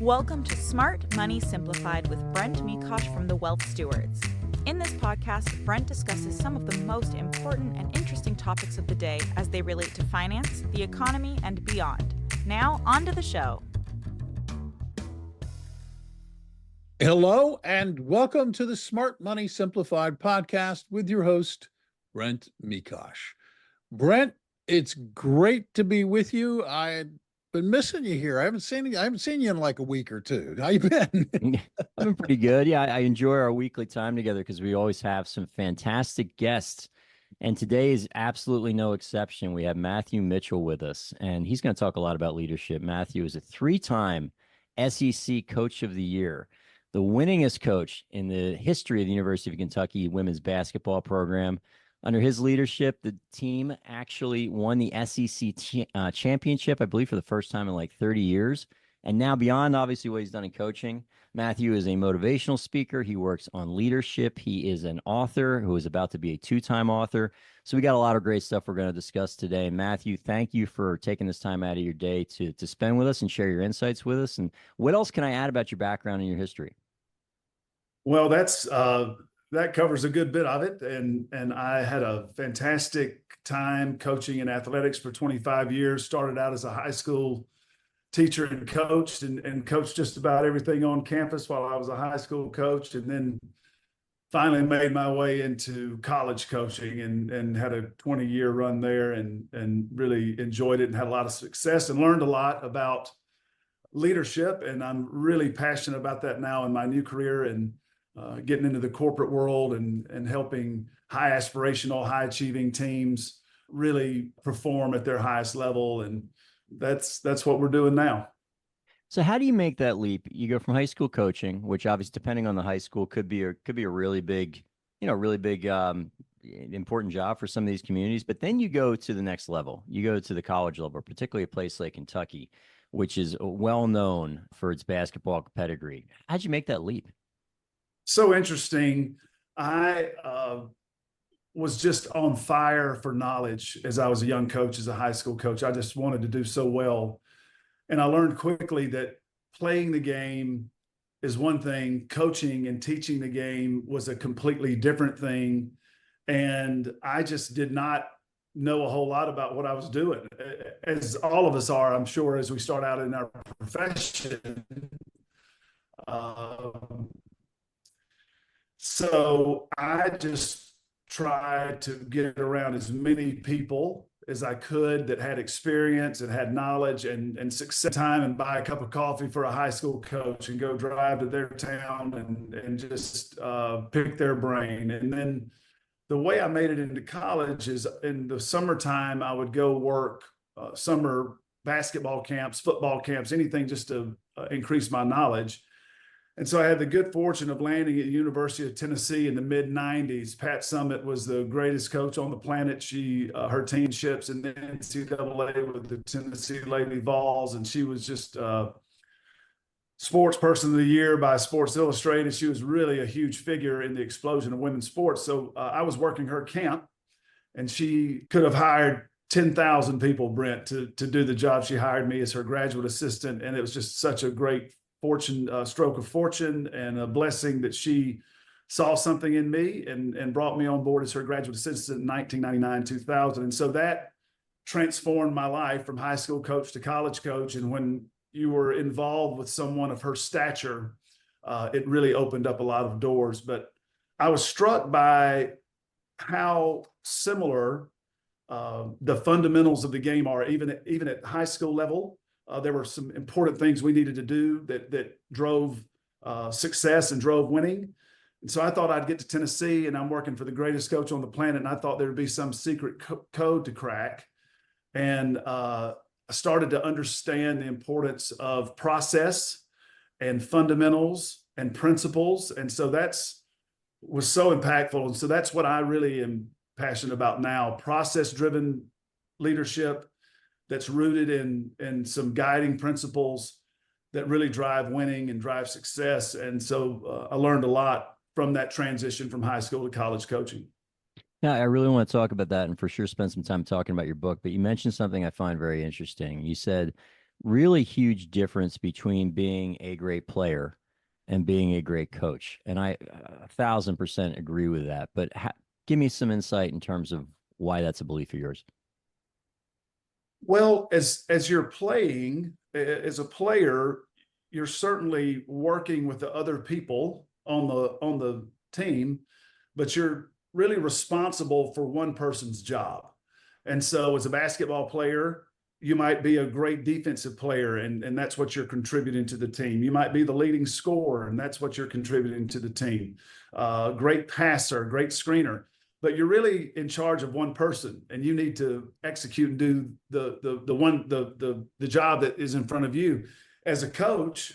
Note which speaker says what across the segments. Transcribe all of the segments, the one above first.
Speaker 1: Welcome to Smart Money Simplified with Brent Mekosh from the Wealth Stewards. In this podcast, Brent discusses some of the most important and interesting topics of the day as they relate to finance, the economy, and beyond. Now, on to the show.
Speaker 2: Hello, and welcome to the Smart Money Simplified podcast with your host, Brent Mekosh. Brent, it's great to be with you. I've been missing you here. I haven't seen you in like a week or two. How you been?
Speaker 3: I've been pretty good. Yeah, I enjoy our weekly time together because we always have some fantastic guests. And today is absolutely no exception. We have Matthew Mitchell with us, and he's going to talk a lot about leadership. Matthew is a three-time SEC Coach of the Year, the winningest coach in the history of the University of Kentucky women's basketball program. Under his leadership, the team actually won the SEC championship, I believe, for the first time in like 30 years. And now, beyond obviously what he's done in coaching, Matthew is a motivational speaker. He works on leadership. He is an author who is about to be a two-time author. So we got a lot of great stuff we're going to discuss today. Matthew, thank you for taking this time out of your day to spend with us and share your insights with us. And what else can I add about your background and your history?
Speaker 4: Well, that covers a good bit of it. And I had a fantastic time coaching in athletics for 25 years, started out as a high school teacher and coached and coached just about everything on campus while I was a high school coach. And then finally made my way into college coaching and had a 20-year run there and really enjoyed it and had a lot of success and learned a lot about leadership. And I'm really passionate about that now in my new career and getting into the corporate world and helping high aspirational, high achieving teams really perform at their highest level. And that's what we're doing now.
Speaker 3: So how do you make that leap? You go from high school coaching, which obviously depending on the high school could be a really big, important job for some of these communities. But then you go to the next level. You go to the college level, particularly a place like Kentucky, which is well known for its basketball pedigree. How'd you make that leap?
Speaker 4: So interesting. I was just on fire for knowledge as I was a young coach, as a high school coach. I just wanted to do so well. And I learned quickly that playing the game is one thing, coaching and teaching the game was a completely different thing. And I just did not know a whole lot about what I was doing, as all of us are, I'm sure, as we start out in our profession. So I just tried to get around as many people as I could that had experience and had knowledge and success time and buy a cup of coffee for a high school coach and go drive to their town and just pick their brain. And then the way I made it into college is in the summertime, I would go work summer basketball camps, football camps, anything just to increase my knowledge. And so I had the good fortune of landing at the University of Tennessee in the mid-90s. Pat Summitt was the greatest coach on the planet. Her team ships in the NCAA with the Tennessee Lady Vols, and she was just Sports Person of the Year by Sports Illustrated. She was really a huge figure in the explosion of women's sports. So I was working her camp, and she could have hired 10,000 people, Brent, to do the job. She hired me as her graduate assistant, and it was just such a great stroke of fortune and a blessing that she saw something in me and brought me on board as her graduate assistant in 1999, 2000. And so that transformed my life from high school coach to college coach. And when you were involved with someone of her stature, it really opened up a lot of doors. But I was struck by how similar the fundamentals of the game are, even at high school level. There were some important things we needed to do that drove success and drove winning. And so I thought I'd get to Tennessee, and I'm working for the greatest coach on the planet, and I thought there'd be some secret code to crack. And I started to understand the importance of process and fundamentals and principles. And so was so impactful. And so that's what I really am passionate about now, process-driven leadership that's rooted in some guiding principles that really drive winning and drive success. And so I learned a lot from that transition from high school to college coaching.
Speaker 3: Yeah, I really want to talk about that and for sure spend some time talking about your book. But you mentioned something I find very interesting. You said really huge difference between being a great player and being a great coach. And I 1,000% agree with that. But give me some insight in terms of why that's a belief of yours.
Speaker 4: Well, as you're playing, as a player, you're certainly working with the other people on the team, but you're really responsible for one person's job. And so as a basketball player, you might be a great defensive player, and that's what you're contributing to the team. You might be the leading scorer, and that's what you're contributing to the team. Great passer, great screener, but you're really in charge of one person, and you need to execute and do the job that is in front of you. As a coach,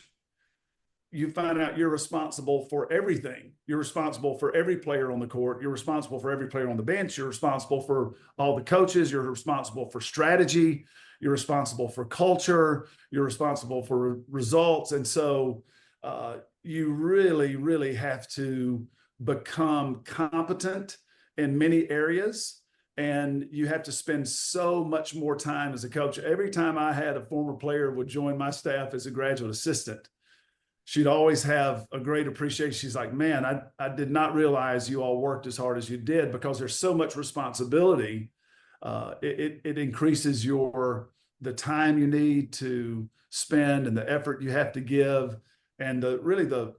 Speaker 4: you find out you're responsible for everything. You're responsible for every player on the court. You're responsible for every player on the bench. You're responsible for all the coaches. You're responsible for strategy. You're responsible for culture. You're responsible for results. And so you really, really have to become competent in many areas. And you have to spend so much more time as a coach. Every time I had a former player would join my staff as a graduate assistant, she'd always have a great appreciation. She's like, man, I did not realize you all worked as hard as you did, because there's so much responsibility. It increases the time you need to spend and the effort you have to give, and the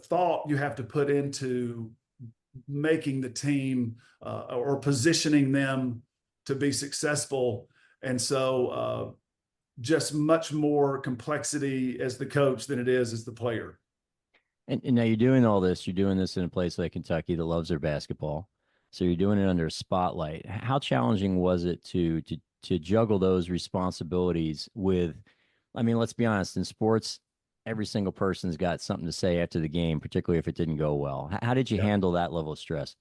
Speaker 4: thought you have to put into making the team or positioning them to be successful. And so just much more complexity as the coach than it is as the player.
Speaker 3: And now you're doing all this. You're doing this in a place like Kentucky that loves their basketball. So you're doing it under a spotlight. How challenging was it to juggle those responsibilities with, I mean, let's be honest, in sports, every single person's got something to say after the game, particularly if it didn't go well. How did you handle that level of stress?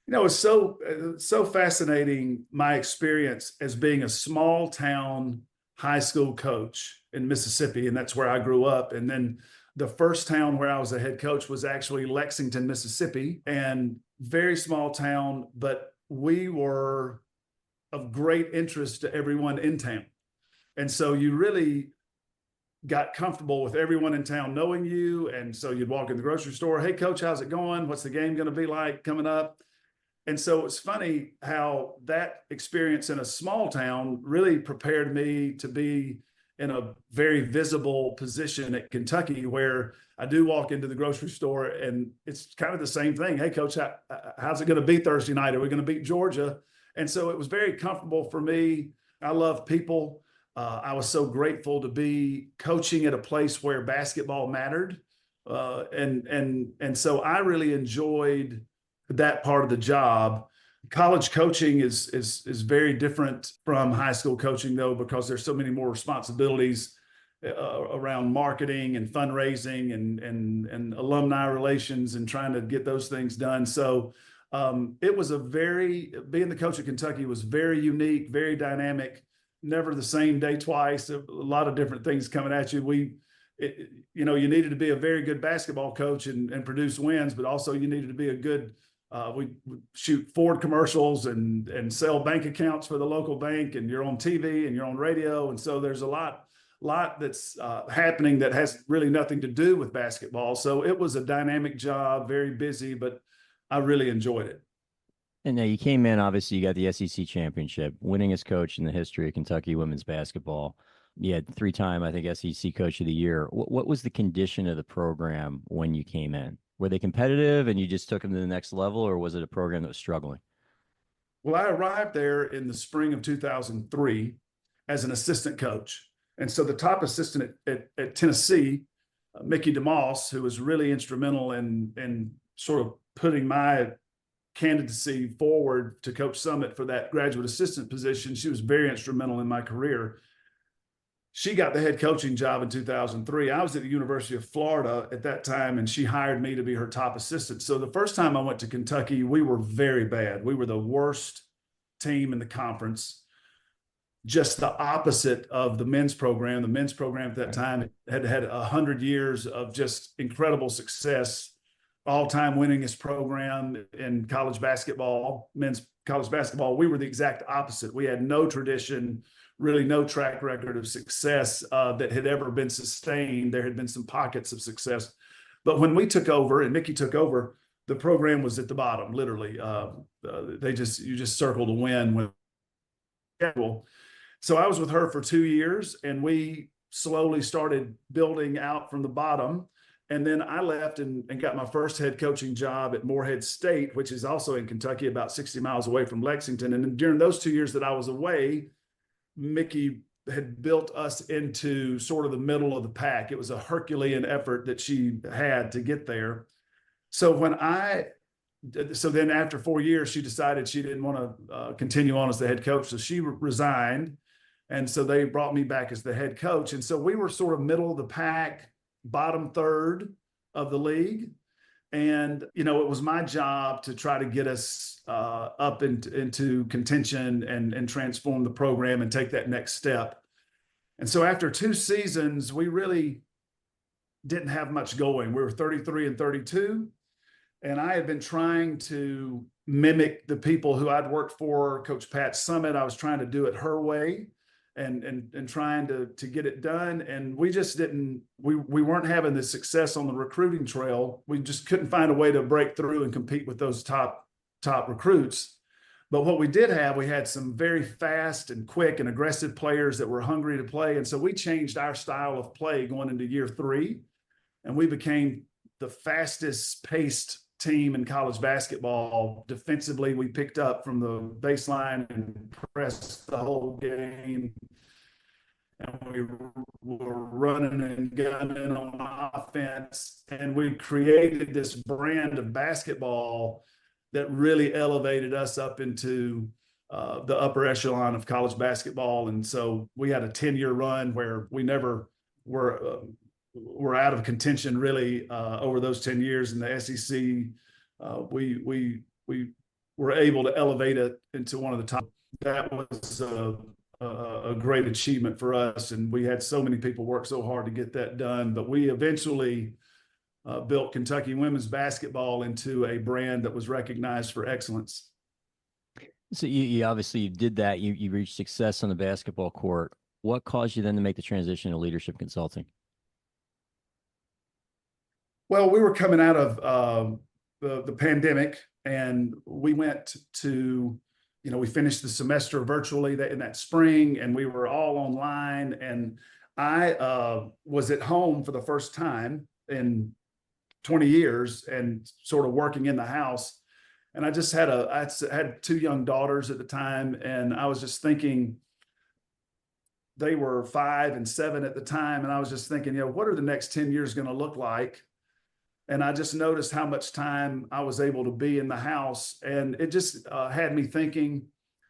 Speaker 4: It's so fascinating, my experience as being a small town high school coach in Mississippi, and that's where I grew up. And then the first town where I was a head coach was actually Lexington, Mississippi, and very small town, but we were of great interest to everyone in town. And so you really got comfortable with everyone in town knowing you. And so you'd walk in the grocery store, hey, coach, how's it going? What's the game going to be like coming up? And so it's funny how that experience in a small town really prepared me to be in a very visible position at Kentucky, where I do walk into the grocery store and it's kind of the same thing. Hey, coach, how's it going to be Thursday night? Are we going to beat Georgia? And so it was very comfortable for me. I love people. I was so grateful to be coaching at a place where basketball mattered. And so I really enjoyed that part of the job. College coaching is very different from high school coaching, though, because there's so many more responsibilities around marketing and fundraising and alumni relations and trying to get those things done. So it was being the coach at Kentucky was very unique, very dynamic, never the same day twice, a lot of different things coming at you. You needed to be a very good basketball coach and produce wins, but also you needed to be a good we shoot Ford commercials and sell bank accounts for the local bank, and you're on TV and you're on radio. And so there's a lot that's happening that has really nothing to do with basketball. So it was a dynamic job, very busy, but I really enjoyed it.
Speaker 3: And now you came in, obviously, you got the SEC championship, winningest coach in the history of Kentucky women's basketball. You had 3-time, I think, SEC coach of the year. What was the condition of the program when you came in? Were they competitive and you just took them to the next level, or was it a program that was struggling?
Speaker 4: Well, I arrived there in the spring of 2003 as an assistant coach. And so the top assistant at Tennessee, Mickey DeMoss, who was really instrumental in sort of putting my candidacy forward to coach Summit for that graduate assistant position. She was very instrumental in my career. She got the head coaching job in 2003. I was at the University of Florida at that time, and she hired me to be her top assistant. So the first time I went to Kentucky, we were very bad. We were the worst team in the conference, just the opposite of the men's program. The men's program at that time had 100 years of just incredible success, all-time winningest program in college basketball, men's college basketball. We were the exact opposite. We had no tradition. really no track record of success that had ever been sustained. There had been some pockets of success, but when we took over and Mickey took over, the program was at the bottom, literally. You just circled a win with schedule. So I was with her for 2 years, and we slowly started building out from the bottom. And then I left and got my first head coaching job at Morehead State, which is also in Kentucky, about 60 miles away from Lexington. And then during those 2 years that I was away, Mickey had built us into sort of the middle of the pack. It was a Herculean effort that she had to get there. So then after 4 years, she decided she didn't want to continue on as the head coach. So she resigned. And so they brought me back as the head coach. And so we were sort of middle of the pack, bottom third of the league. And, it was my job to try to get us up into contention and transform the program and take that next step. And so after 2 seasons, we really didn't have much going. We were 33-32. And I had been trying to mimic the people who I'd worked for, Coach Pat Summit. I was trying to do it her way and trying to get it done. And we just we weren't having the success on the recruiting trail. We just couldn't find a way to break through and compete with those top recruits. But what we did have, we had some very fast and quick and aggressive players that were hungry to play. And so we changed our style of play going into year 3. And we became the fastest paced team in college basketball. Defensively, we picked up from the baseline and pressed the whole game. And we were running and gunning on offense. And we created this brand of basketball that really elevated us up into the upper echelon of college basketball. And so we had a 10-year run where we never were out of contention really over those 10 years in the SEC. We were able to elevate it into one of the top. That was a great achievement for us, and we had so many people work so hard to get that done. But we eventually built Kentucky women's basketball into a brand that was recognized for excellence.
Speaker 3: So you obviously did that. You reached success on the basketball court. What caused you then to make the transition to leadership consulting?
Speaker 4: Well, we were coming out of the pandemic, and we went to, we finished the semester virtually in that spring, and we were all online. And I was at home for the first time in 20 years and sort of working in the house. And I had 2 young daughters at the time, and I was just thinking, they were 5 and 7 at the time. And I was just thinking, what are the next 10 years going to look like? And I just noticed how much time I was able to be in the house, and it just had me thinking.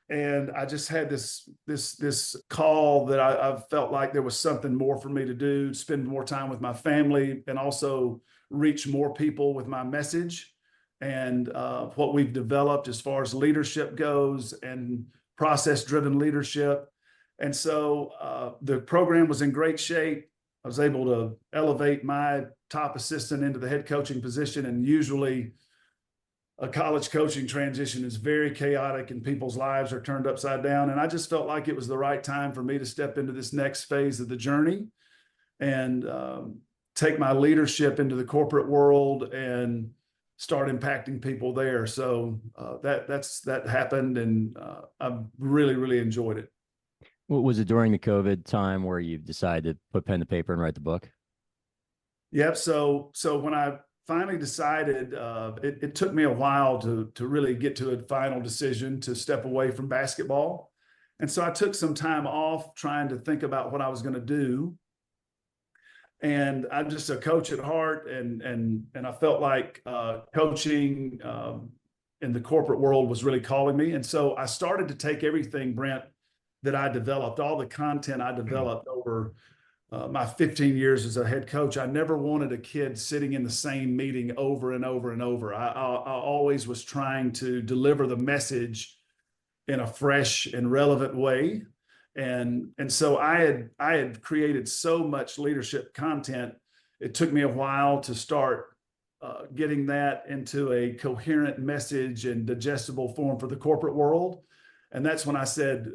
Speaker 4: And I just had this call that I felt like there was something more for me to do, spend more time with my family, and also reach more people with my message and what we've developed as far as leadership goes and process-driven leadership. And so the program was in great shape. I was able to elevate my top assistant into the head coaching position. And usually a college coaching transition is very chaotic and people's lives are turned upside down. And I just felt like it was the right time for me to step into this next phase of the journey and take my leadership into the corporate world and start impacting people there. So that happened, and I've really, really enjoyed it.
Speaker 3: Was it during the COVID time where you decided to put pen to paper and write the book?
Speaker 4: Yep. So when I finally decided, it took me a while to really get to a final decision to step away from basketball. And so I took some time off trying to think about what I was going to do. And I'm just a coach at heart, and I felt like coaching in the corporate world was really calling me. And so I started to take everything, Brent, that I developed, all the content I developed over my 15 years as a head coach. I never wanted a kid sitting in the same meeting over and over and over. I always was trying to deliver the message in a fresh and relevant way. And so I had created so much leadership content. It took me a while to start getting that into a coherent message and digestible form for the corporate world. And that's when I said,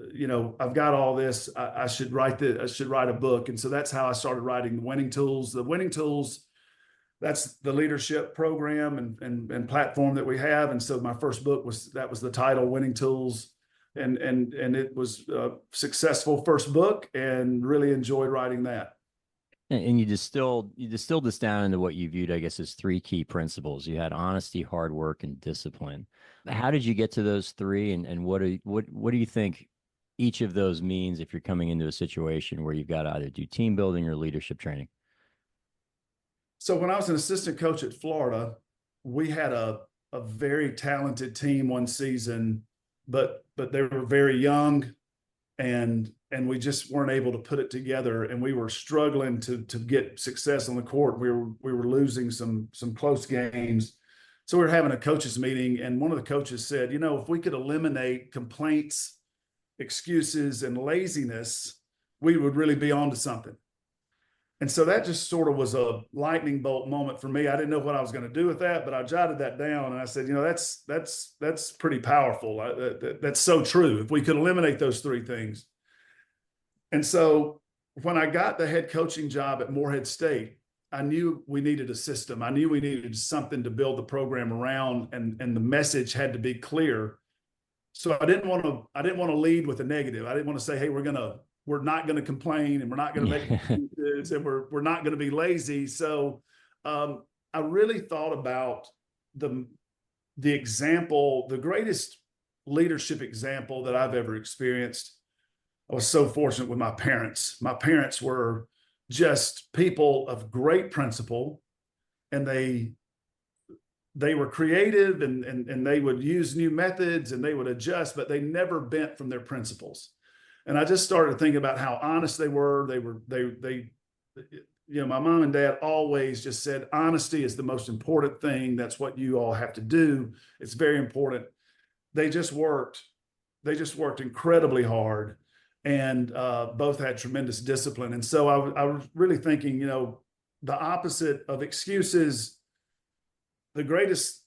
Speaker 4: I've got all this. I should write I should write a book. And so that's how I started writing The Winning Tools. The Winning Tools, that's the leadership program and platform that we have. And so my first book was the title, Winning Tools. And it was a successful first book, and really enjoyed writing that.
Speaker 3: And you distilled this down into what you viewed, I guess, as three key principles. You had honesty, hard work, and discipline. How did you get to those three, and what do you think each of those means if you're coming into a situation where you've got to either do team building or leadership training?
Speaker 4: So when I was an assistant coach at Florida, we had a very talented team one season, but they were very young, and we just weren't able to put it together, and we were struggling to get success on the court. We were losing some close games. So we were having a coaches meeting, and one of the coaches said, if we could eliminate complaints, excuses, and laziness, we would really be onto something. And so that just sort of was a lightning bolt moment for me. I didn't know what I was going to do with that, but I jotted that down, and I said, that's pretty powerful. That's so true. If we could eliminate those three things. And so when I got the head coaching job at Morehead State, I knew we needed a system. I knew we needed something to build the program around, and the message had to be clear. So I didn't want to lead with a negative. I didn't want to say, hey, we're not going to complain, and we're not going to make excuses, and we're not going to be lazy. So I really thought about the example, the greatest leadership example that I've ever experienced. I was so fortunate with my parents. My parents were just people of great principle, and they were creative, and they would use new methods, and they would adjust, but they never bent from their principles. And I just started thinking about how honest they were. My mom and dad always just said, honesty is the most important thing. That's what you all have to do. It's very important. They just worked incredibly hard, and both had tremendous discipline. And so I was really thinking, the opposite of excuses, the greatest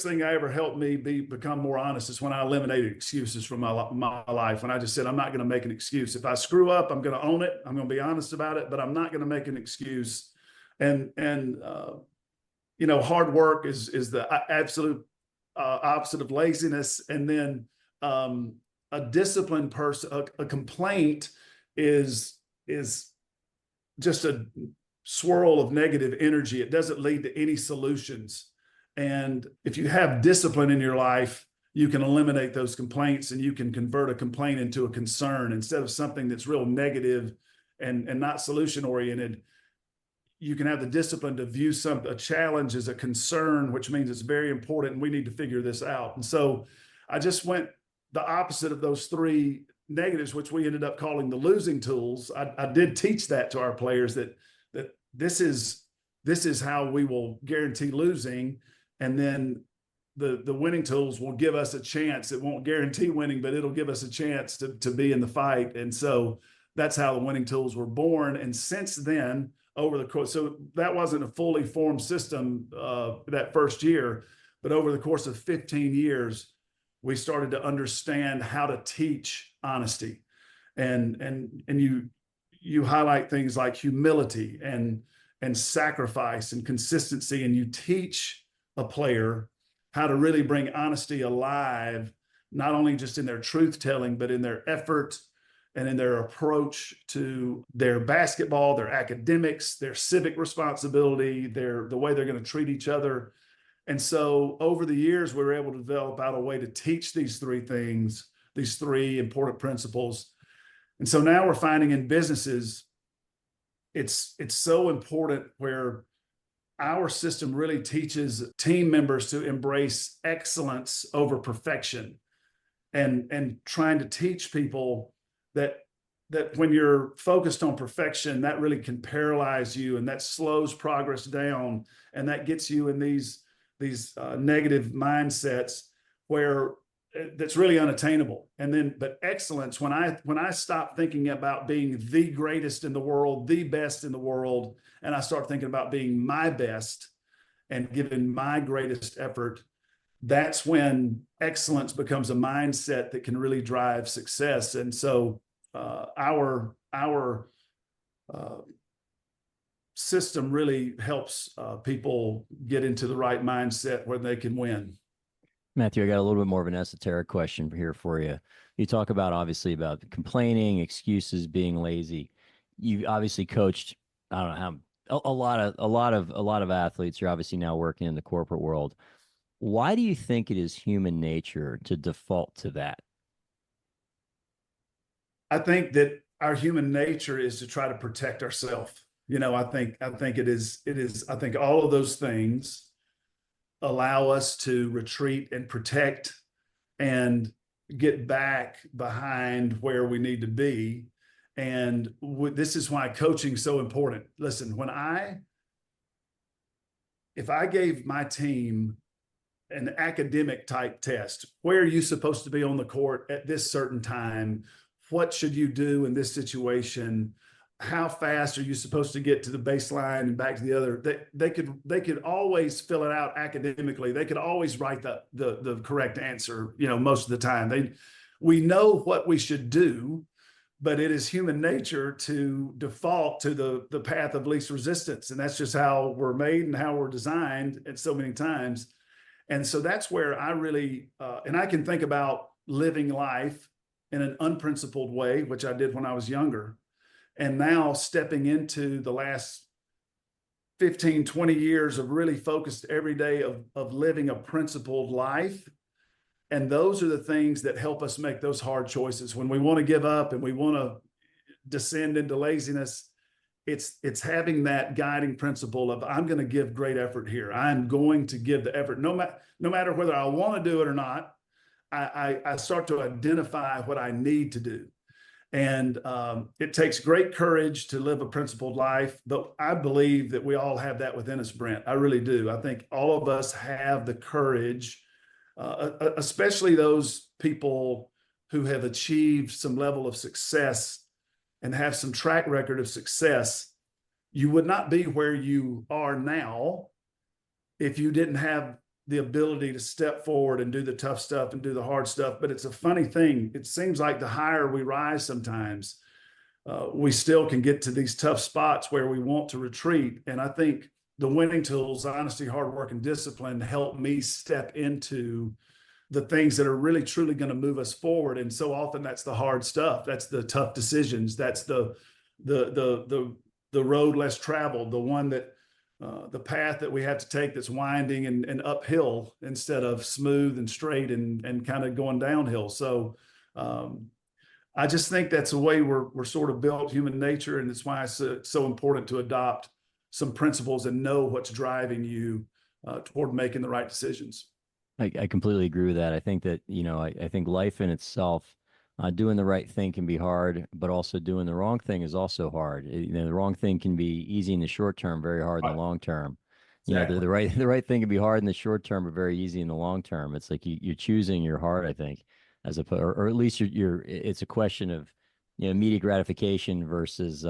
Speaker 4: thing I ever helped me become more honest is when I eliminated excuses from my life. When I just said, I'm not going to make an excuse. If I screw up, I'm going to own it. I'm going to be honest about it, but I'm not going to make an excuse. And hard work is the absolute opposite of laziness. And then a disciplined person, a complaint is just a swirl of negative energy. It doesn't lead to any solutions. And if you have discipline in your life, you can eliminate those complaints, and you can convert a complaint into a concern instead of something that's real negative and not solution oriented. You can have the discipline to view a challenge as a concern, which means it's very important and we need to figure this out. And so I just went the opposite of those three negatives, which we ended up calling the losing tools. I did teach that to our players, that this is how we will guarantee losing. And then the winning tools will give us a chance. It won't guarantee winning, but it'll give us a chance to be in the fight. And so that's how the winning tools were born. And since then, over the course, so that wasn't a fully formed system that first year, but over the course of 15 years, we started to understand how to teach honesty. And you highlight things like humility and sacrifice and consistency, and you teach a player how to really bring honesty alive, not only just in their truth telling, but in their effort and in their approach to their basketball, their academics, their civic responsibility, the way they're going to treat each other. And so over the years, we were able to develop out a way to teach these three things, these three important principles. And so now we're finding in businesses, it's so important where our system really teaches team members to embrace excellence over perfection, and trying to teach people that when you're focused on perfection, that really can paralyze you, and that slows progress down, and that gets you in these negative mindsets where that's really unattainable. And then, but excellence, when I stop thinking about being the greatest in the world, the best in the world, and I start thinking about being my best and giving my greatest effort, that's when excellence becomes a mindset that can really drive success. And so our system really helps people get into the right mindset where they can win.
Speaker 3: Matthew, I got a little bit more of an esoteric question here for you. You talk about obviously about complaining, excuses, being lazy. You obviously coached, I don't know how, a lot of athletes. You're obviously now working in the corporate world. Why do you think it is human nature to default to that?
Speaker 4: I think that our human nature is to try to protect ourselves. I think I think all of those things allow us to retreat and protect and get back behind where we need to be. And this is why coaching is so important. Listen, if I gave my team an academic type test, where are you supposed to be on the court at this certain time? What should you do in this situation? How fast are you supposed to get to the baseline and back to the other? They could always fill it out academically. They could always write the correct answer, most of the time. We know what we should do, but it is human nature to default to the path of least resistance. And that's just how we're made and how we're designed at so many times. And so that's where I really, and I can think about living life in an unprincipled way, which I did when I was younger. And now stepping into the last 15, 20 years of really focused every day of living a principled life. And those are the things that help us make those hard choices. When we want to give up and we want to descend into laziness, it's having that guiding principle of, I'm going to give great effort here. I'm going to give the effort, no matter whether I want to do it or not. I start to identify what I need to do. And it takes great courage to live a principled life, but I believe that we all have that within us, Brent. I really do. I think all of us have the courage, especially those people who have achieved some level of success and have some track record of success. You would not be where you are now if you didn't have the ability to step forward and do the tough stuff and do the hard stuff. But it's a funny thing. It seems like the higher we rise sometimes, we still can get to these tough spots where we want to retreat. And I think the winning tools, honesty, hard work, and discipline help me step into the things that are really truly going to move us forward. And so often that's the hard stuff. That's the tough decisions. That's the road less traveled, the one that the path that we have to take that's winding and uphill instead of smooth and straight and kind of going downhill. So I just think that's the way we're sort of built, human nature. And it's why it's so important to adopt some principles and know what's driving you toward making the right decisions.
Speaker 3: I completely agree with that. I think that, I think life in itself, doing the right thing can be hard, but also doing the wrong thing is also hard. The wrong thing can be easy in the short term, very hard in the long term.
Speaker 4: Exactly.
Speaker 3: The right thing can be hard in the short term, but very easy in the long term. It's like you're choosing your heart, I think, or at least it's a question of, immediate gratification versus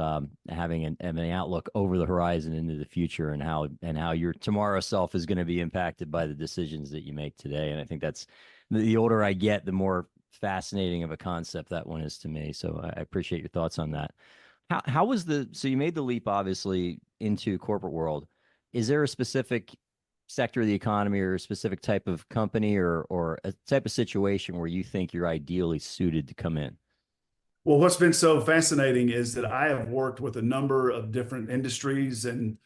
Speaker 3: having an outlook over the horizon into the future and how your tomorrow self is going to be impacted by the decisions that you make today. And I think that's the older I get, the more fascinating of a concept that one is to me. So I appreciate your thoughts on that. How was so you made the leap obviously into corporate world. Is there a specific sector of the economy or a specific type of company or a type of situation where you think you're ideally suited to come in?
Speaker 4: Well, what's been so fascinating is that I have worked with a number of different industries and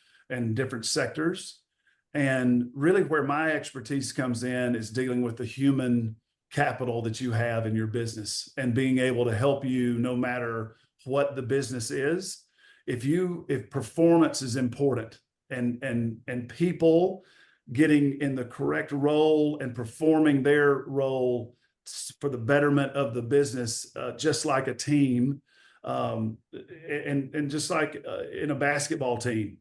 Speaker 4: different sectors. And really where my expertise comes in is dealing with the human capital that you have in your business and being able to help you no matter what the business is. If performance is important and people getting in the correct role and performing their role for the betterment of the business, just like a team, and just like in a basketball team,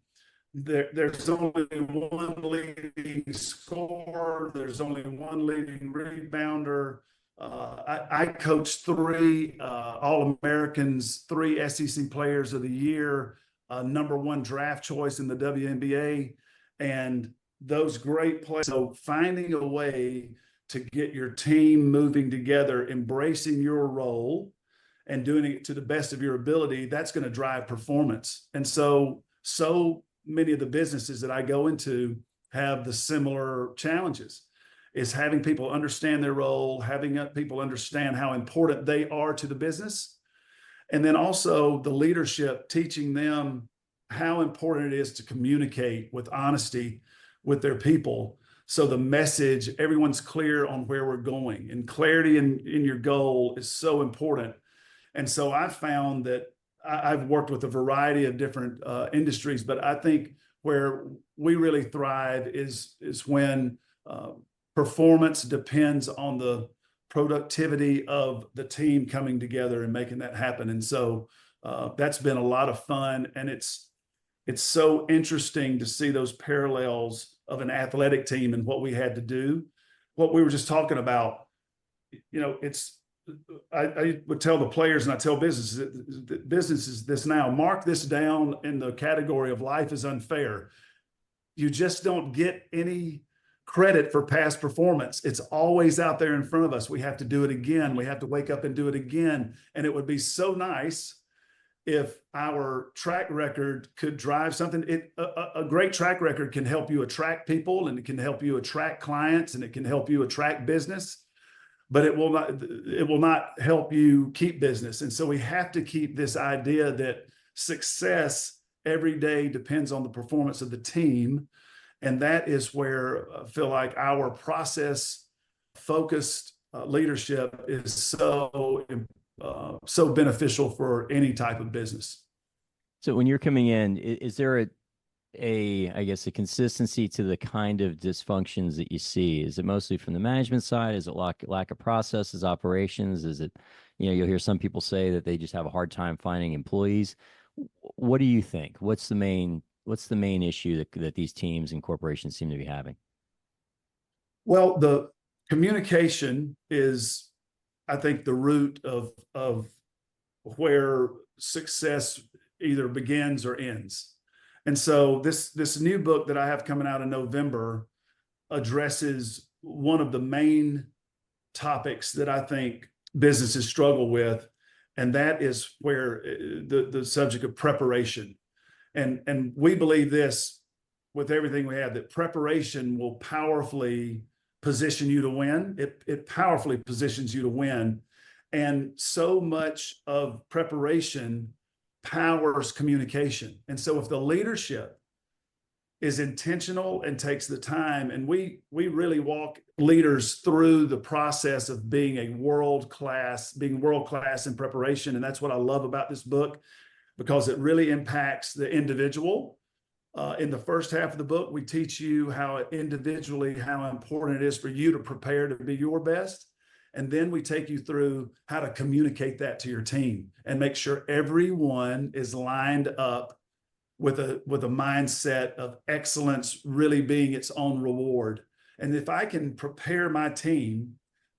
Speaker 4: there's only one leading scorer. There's only one leading rebounder. I coached 3 All-Americans, 3 SEC Players of the Year, #1 draft choice in the WNBA, and those great players. So finding a way to get your team moving together, embracing your role and doing it to the best of your ability, that's going to drive performance. And so many of the businesses that I go into have the similar challenges, is having people understand their role, having people understand how important they are to the business. And then also the leadership, teaching them how important it is to communicate with honesty with their people. So the message, everyone's clear on where we're going, and clarity in your goal is so important. And so I've found that I've worked with a variety of different industries, but I think where we really thrive is when performance depends on the productivity of the team coming together and making that happen. And so that's been a lot of fun, and it's so interesting to see those parallels of an athletic team and what we had to do. What we were just talking about, I would tell the players, and I tell businesses this now: mark this down in the category of life is unfair. You just don't get any credit for past performance. It's always out there in front of us. We have to do it again. We have to wake up and do it again. And it would be so nice if our track record could drive something. A great track record can help you attract people, and it can help you attract clients, and it can help you attract business, but it will not help you keep business. And so we have to keep this idea that success every day depends on the performance of the team. And that is where I feel like our process focused leadership is so beneficial for any type of business.
Speaker 3: So when you're coming in, is there I guess a consistency to the kind of dysfunctions that you see? Is it mostly from the management side? Is it lack of processes, operations? Is it, you'll hear some people say that they just have a hard time finding employees. What do you think? What's the main issue that these teams and corporations seem to be having?
Speaker 4: Well, the communication is, I think, the root of where success either begins or ends. And so this new book that I have coming out in November addresses one of the main topics that I think businesses struggle with, and that is where the subject of preparation. And we believe this with everything we have, that preparation will powerfully position you to win. It powerfully positions you to win. And so much of preparation powers communication. And so if the leadership is intentional and takes the time, and we really walk leaders through the process of being world class in preparation. And that's what I love about this book, because it really impacts the individual. In the first half of the book, we teach you how important it is for you to prepare to be your best. And then we take you through how to communicate that to your team and make sure everyone is lined up with a mindset of excellence really being its own reward. And if I can prepare my team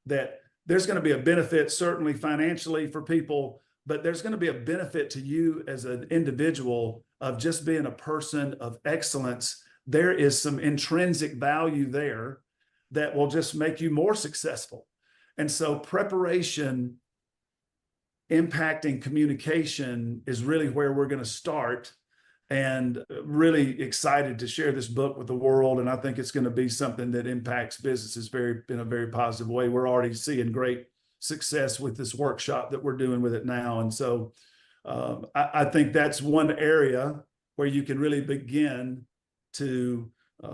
Speaker 4: that there's going to be a benefit, certainly financially for people, but there's going to be a benefit to you as an individual of just being a person of excellence. There is some intrinsic value there that will just make you more successful. And so preparation impacting communication is really where we're going to start, and really excited to share this book with the world. And I think it's going to be something that impacts businesses in a very positive way. We're already seeing great success with this workshop that we're doing with it now. And so I think that's one area where you can really begin to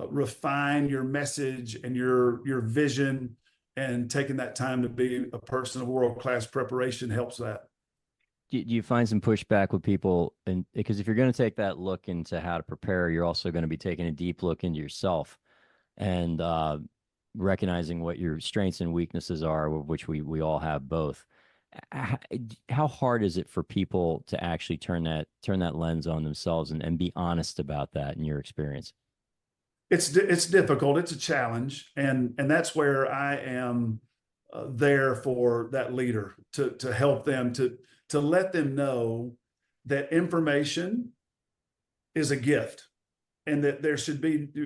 Speaker 4: refine your message and your vision, and taking that time to be a person of world-class preparation helps that.
Speaker 3: Do you find some pushback with people? And because if you're going to take that look into how to prepare, you're also going to be taking a deep look into yourself and recognizing what your strengths and weaknesses are, which we all have both. How hard is it for people to actually turn that lens on themselves and be honest about that in your experience?
Speaker 4: It's difficult. It's a challenge. And that's where I am there for that leader to help them, to let them know that information is a gift. and that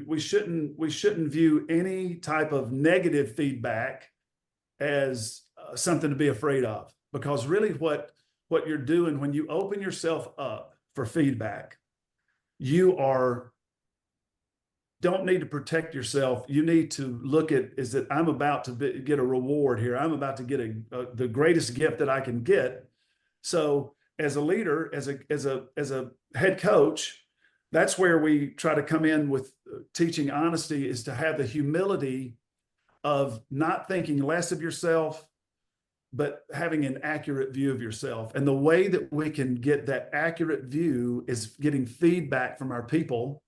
Speaker 4: we shouldn't view any type of negative feedback as something to be afraid of, because really what you're doing when you open yourself up for feedback, don't need to protect yourself. You need to look at, is that I'm about to get a reward here. I'm about to get the greatest gift that I can get. So as a leader, as a head coach, that's where we try to come in with teaching honesty, is to have the humility of not thinking less of yourself, but having an accurate view of yourself. And the way that we can get that accurate view is getting feedback from our people,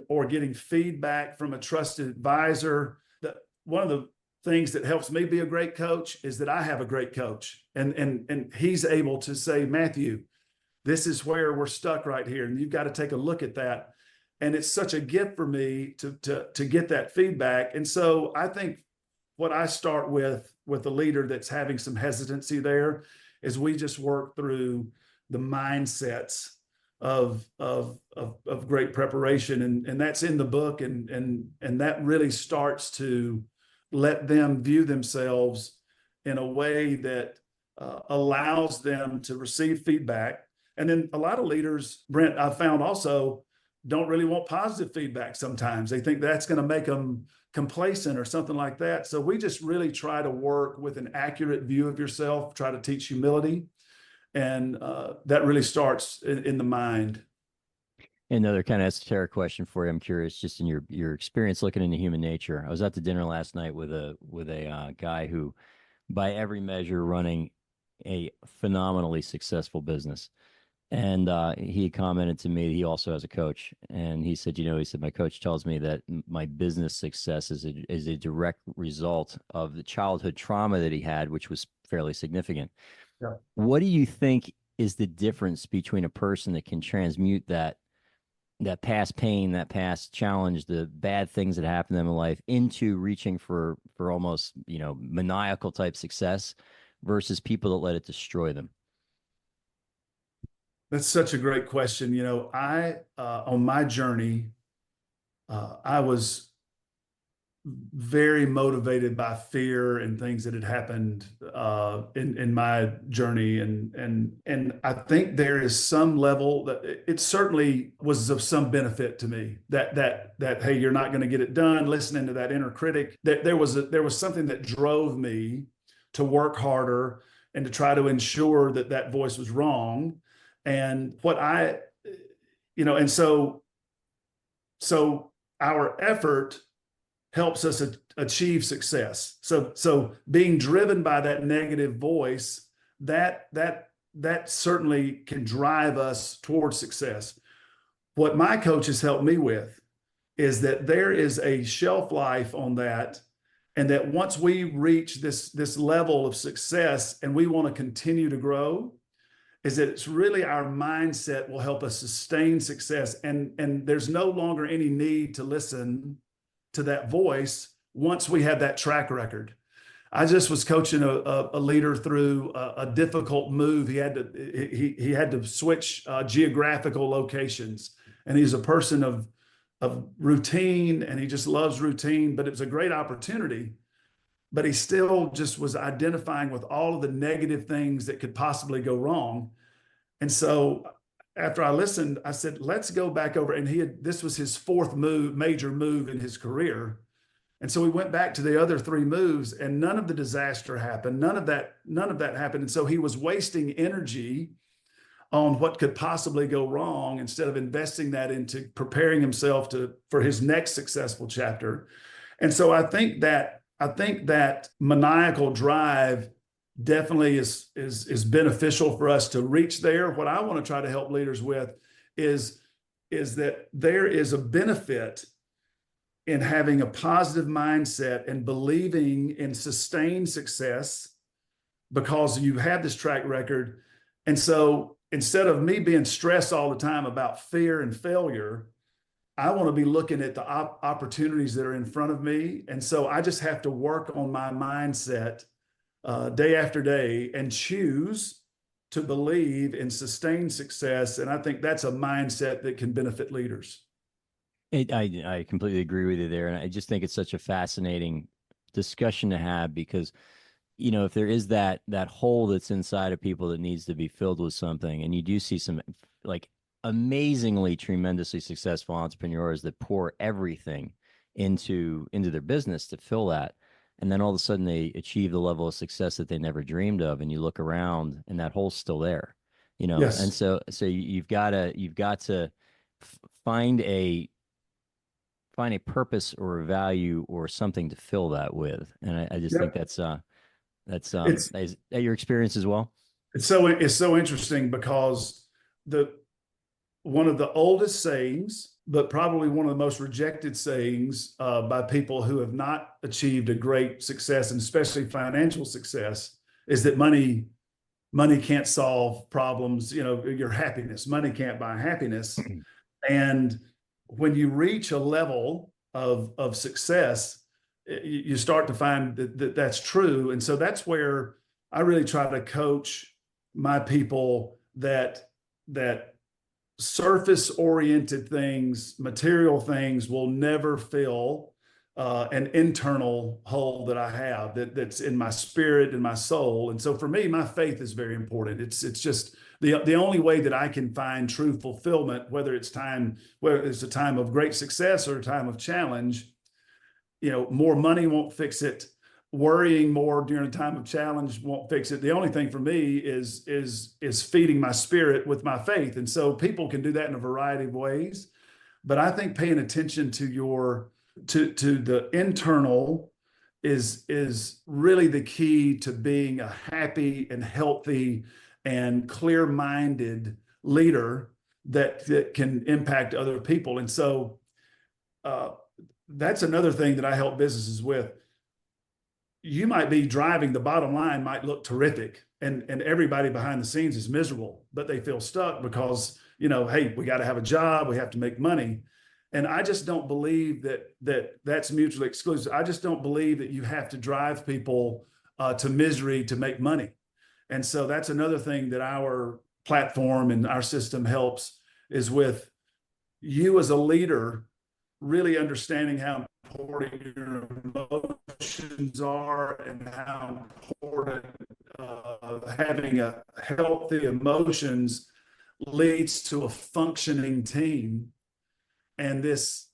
Speaker 4: or getting feedback from a trusted advisor. One of the things that helps me be a great coach is that I have a great coach, and he's able to say, Matthew, this is where we're stuck right here, and you've got to take a look at that. And it's such a gift for me to get that feedback. And so I think what I start with a leader that's having some hesitancy there is we just work through the mindsets of great preparation, and that's in the book, and that really starts to let them view themselves in a way that allows them to receive feedback. And then a lot of leaders, Brent, I've found also, don't really want positive feedback. Sometimes they think that's going to make them complacent or something like that. So we just really try to work with an accurate view of yourself, try to teach humility. And that really starts in the mind.
Speaker 3: Another kind of esoteric question for you. I'm curious, just in your experience looking into human nature. I was at the dinner last night with a guy who, by every measure, running a phenomenally successful business. And he commented to me, he also has a coach, and he said, my coach tells me that my business success is a direct result of the childhood trauma that he had, which was fairly significant.
Speaker 4: Yeah.
Speaker 3: What do you think is the difference between a person that can transmute that past pain, that past challenge, the bad things that happened to them in life, into reaching for almost, maniacal type success, versus people that let it destroy them?
Speaker 4: That's such a great question. I on my journey, I was very motivated by fear and things that had happened in my journey, and I think there is some level that it certainly was of some benefit to me that hey, you're not going to get it done. Listening to that inner critic, that there was something that drove me to work harder and to try to ensure that voice was wrong. And so our effort helps us achieve success. So being driven by that negative voice, that certainly can drive us towards success. What my coach has helped me with is that there is a shelf life on that, and that once we reach this level of success and we want to continue to grow, is that it's really our mindset will help us sustain success. And there's no longer any need to listen to that voice once we have that track record. I just was coaching a leader through a difficult move. He had to switch geographical locations, and he's a person of routine, and he just loves routine, but it was a great opportunity. But he still just was identifying with all of the negative things that could possibly go wrong. And so after I listened, I said, let's go back over. And this was his fourth major move in his career. And so we went back to the other three moves, and none of the disaster happened. None of that happened. And so he was wasting energy on what could possibly go wrong instead of investing that into preparing himself for his next successful chapter. And so I think that maniacal drive definitely is beneficial for us to reach there. What I want to try to help leaders with is that there is a benefit in having a positive mindset and believing in sustained success, because you have this track record. And so instead of me being stressed all the time about fear and failure, I want to be looking at the opportunities that are in front of me. And so I just have to work on my mindset day after day and choose to believe in sustained success. And I think that's a mindset that can benefit leaders.
Speaker 3: I completely agree with you there. And I just think it's such a fascinating discussion to have because, if there is that hole that's inside of people that needs to be filled with something, and you do see some like amazingly tremendously successful entrepreneurs that pour everything into their business to fill that, and then all of a sudden they achieve the level of success that they never dreamed of, and you look around and that hole's still there.
Speaker 4: Yes.
Speaker 3: And so you've got to find a purpose or a value or something to fill that with, and I just think that's is that your experience as well?
Speaker 4: It's so interesting because one of the oldest sayings, but probably one of the most rejected sayings by people who have not achieved a great success, and especially financial success, is that money can't solve problems. Your happiness, money can't buy happiness. And when you reach a level of success, you start to find that that's true. And so that's where I really try to coach my people that surface-oriented things, material things will never fill an internal hole that I have that's in my spirit and my soul. And so for me, my faith is very important. It's just the only way that I can find true fulfillment, whether it's a time of great success or a time of challenge. More money won't fix it. Worrying more during a time of challenge won't fix it. The only thing for me is feeding my spirit with my faith. And so people can do that in a variety of ways. But I think paying attention to the internal is really the key to being a happy and healthy and clear-minded leader that can impact other people. And so that's another thing that I help businesses with. You might be driving, the bottom line might look terrific, and everybody behind the scenes is miserable, but they feel stuck because, hey, we got to have a job, we have to make money. And I just don't believe that's mutually exclusive. I just don't believe that you have to drive people to misery to make money. And so that's another thing that our platform and our system helps, is with you as a leader really understanding how important your emotions are and how important having a healthy emotions leads to a functioning team and this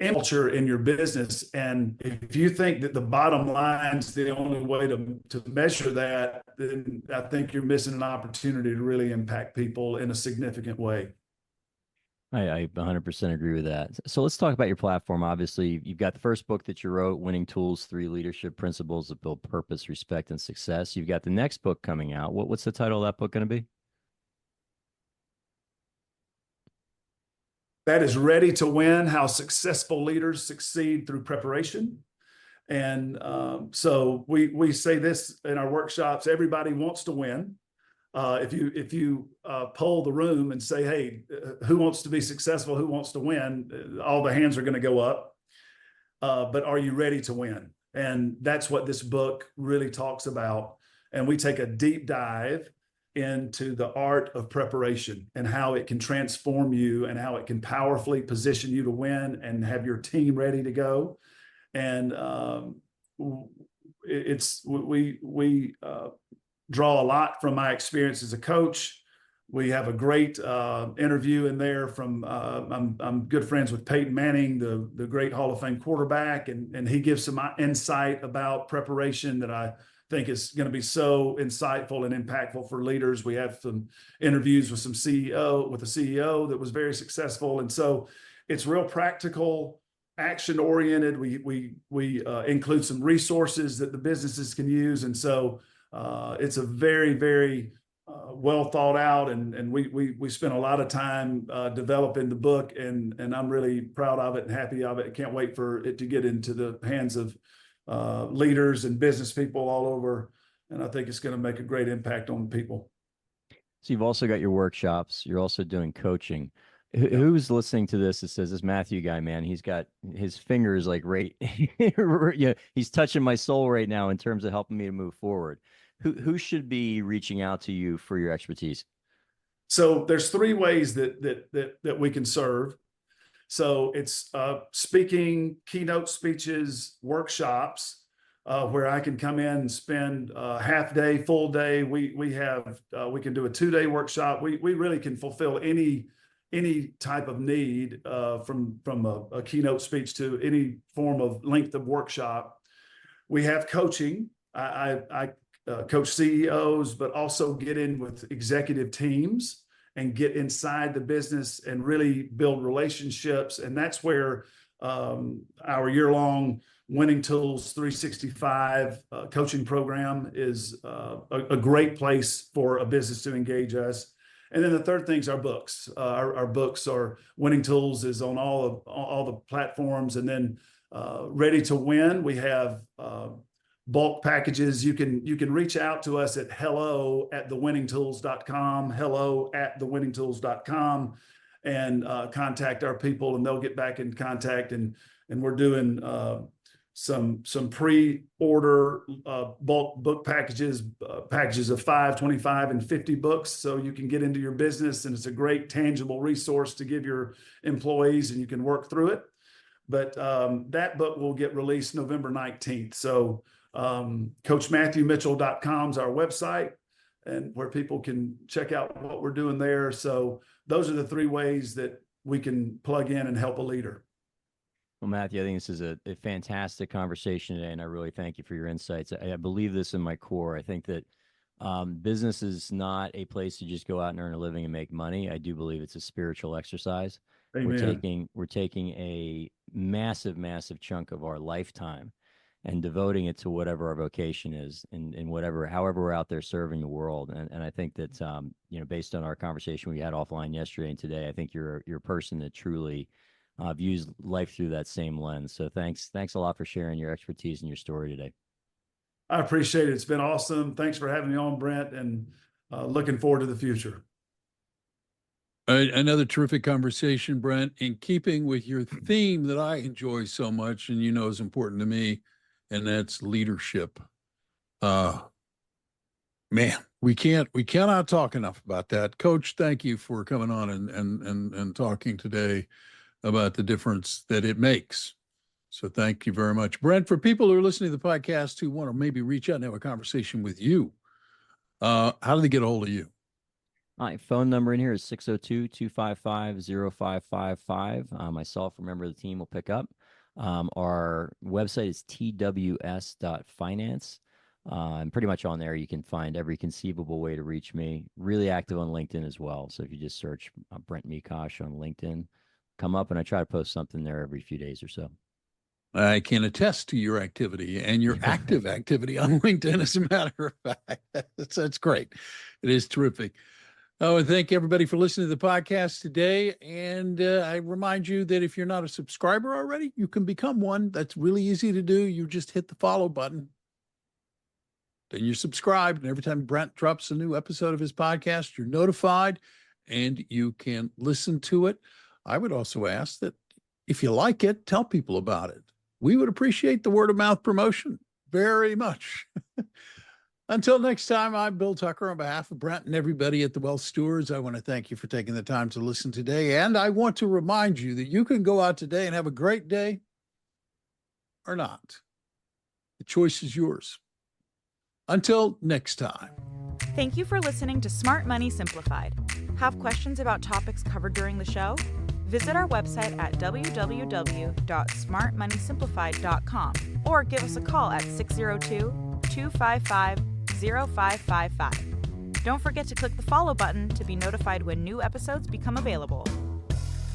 Speaker 4: culture in your business. And if you think that the bottom line is the only way to measure that, then I think you're missing an opportunity to really impact people in a significant way.
Speaker 3: I 100% agree with that. So let's talk about your platform. Obviously, you've got the first book that you wrote, Winning Tools, 3 Leadership Principles that Build Purpose, Respect, and Success. You've got the next book coming out. What's the title of that book going to be?
Speaker 4: That is Ready to Win: How Successful Leaders Succeed Through Preparation. And so we say this in our workshops: everybody wants to win. If you poll the room and say, hey, who wants to be successful? Who wants to win? All the hands are going to go up. But are you ready to win? And that's what this book really talks about. And we take a deep dive into the art of preparation and how it can transform you and how it can powerfully position you to win and have your team ready to go. And we draw a lot from my experience as a coach. We have a great interview in there from, I'm good friends with Peyton Manning, the great Hall of Fame quarterback, and he gives some insight about preparation that I think is going to be so insightful and impactful for leaders. We have some interviews with a CEO that was very successful. And so it's real practical, action oriented. We include some resources that the businesses can use. And so it's a very, very well thought out, and we spent a lot of time developing the book, and I'm really proud of it and happy of it. I can't wait for it to get into the hands of leaders and business people all over, and I think it's going to make a great impact on people.
Speaker 3: So you've also got your workshops. You're also doing coaching. Who's listening to this that says, this Matthew guy, man, he's got his fingers like right, yeah, he's touching my soul right now in terms of helping me to move forward? Who should be reaching out to you for your expertise?
Speaker 4: So there's three ways that we can serve. So it's speaking, keynote speeches, workshops, where I can come in and spend half day, full day. We can do a 2-day workshop. We really can fulfill any type of need, from a keynote speech to any form of length of workshop. We have coaching. I coach CEOs, but also get in with executive teams and get inside the business and really build relationships. And that's where our year-long Winning Tools 365 coaching program is a great place for a business to engage us. And then the third thing is our books. Our books are Winning Tools is on all the platforms. And then Ready to Win, we have bulk packages. You can reach out to us at hello@thewinningtools.com, hello@thewinningtools.com, and contact our people, and they'll get back in contact. And we're doing some pre-order bulk book packages of 5, 25, and 50 books, so you can get into your business, and it's a great tangible resource to give your employees, and you can work through it. But that book will get released November 19th. So coachmatthewmitchell.com is our website, and where people can check out what we're doing there. So those are the three ways that we can plug in and help a leader.
Speaker 3: Well, Matthew, I think this is a fantastic conversation today, and I really thank you for your insights. I believe this in my core. I think that business is not a place to just go out and earn a living and make money. I do believe it's a spiritual exercise.
Speaker 4: Amen.
Speaker 3: We're taking a massive, massive chunk of our lifetime and devoting it to whatever our vocation is, and however we're out there serving the world. And I think that, based on our conversation we had offline yesterday and today, I think you're a person that truly views life through that same lens. So thanks a lot for sharing your expertise and your story today.
Speaker 4: I appreciate it. It's been awesome. Thanks for having me on, Brent, and looking forward to the future.
Speaker 2: Another terrific conversation, Brent, in keeping with your theme that I enjoy so much and is important to me, and that's leadership. Man, we cannot talk enough about that. Coach, thank you for coming on and talking today about the difference that it makes. So thank you very much. Brent, for people who are listening to the podcast who want to maybe reach out and have a conversation with you, how do they get a hold of you?
Speaker 3: My phone number in here is 602-255-0555. Myself, a member of the team, will pick up. Our website is tws.finance. And pretty much on there, you can find every conceivable way to reach me. Really active on LinkedIn as well. So if you just search Brent Mekosh on LinkedIn, come up, and I try to post something there every few days or so.
Speaker 2: I can attest to your activity and your active activity on LinkedIn, as a matter of fact. That's great. It is terrific. Oh, and thank everybody for listening to the podcast today. And I remind you that if you're not a subscriber already, you can become one. That's really easy to do. You just hit the follow button. Then you're subscribed. And every time Brent drops a new episode of his podcast, you're notified and you can listen to it. I would also ask that if you like it, tell people about it. We would appreciate the word of mouth promotion very much. Until next time, I'm Bill Tucker. On behalf of Brent and everybody at the Wealth Stewards, I want to thank you for taking the time to listen today. And I want to remind you that you can go out today and have a great day or not. The choice is yours. Until next time.
Speaker 1: Thank you for listening to Smart Money Simplified. Have questions about topics covered during the show? Visit our website at www.smartmoneysimplified.com or give us a call at 602-255-0555. Don't forget to click the follow button to be notified when new episodes become available.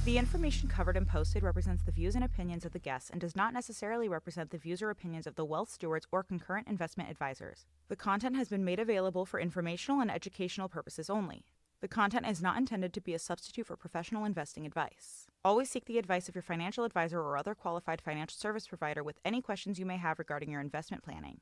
Speaker 1: The information covered and posted represents the views and opinions of the guests and does not necessarily represent the views or opinions of the Wealth Stewards or concurrent investment advisors. The content has been made available for informational and educational purposes only. The content is not intended to be a substitute for professional investing advice. Always seek the advice of your financial advisor or other qualified financial service provider with any questions you may have regarding your investment planning.